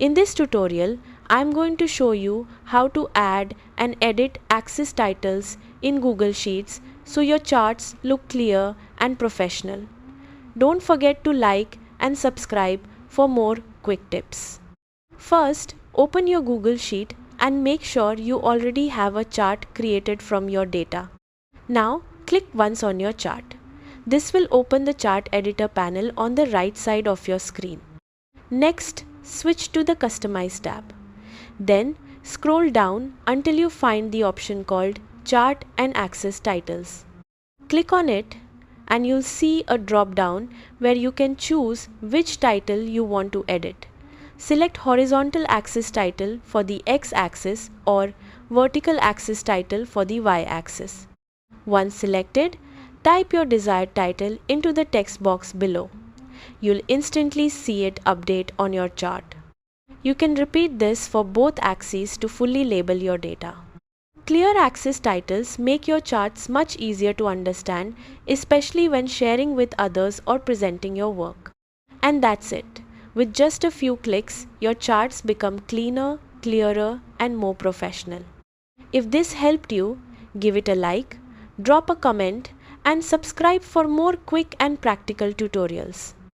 In this tutorial, I am going to show you how to add and edit axis titles in Google Sheets so your charts look clear and professional. Don't forget to like and subscribe for more quick tips. First, open your Google Sheet and make sure you already have a chart created from your data. Now, click once on your chart. This will open the chart editor panel on the right side of your screen. Next, switch to the Customize tab. Then, scroll down until you find the option called Chart and Axis Titles. Click on it and you'll see a drop-down where you can choose which title you want to edit. Select Horizontal Axis Title for the X-axis or Vertical Axis Title for the Y-axis. Once selected, type your desired title into the text box below. You'll instantly see it update on your chart. You can repeat this for both axes to fully label your data. Clear axis titles make your charts much easier to understand, especially when sharing with others or presenting your work. And that's it. With just a few clicks, your charts become cleaner, clearer, and more professional. If this helped you, give it a like, drop a comment, and subscribe for more quick and practical tutorials.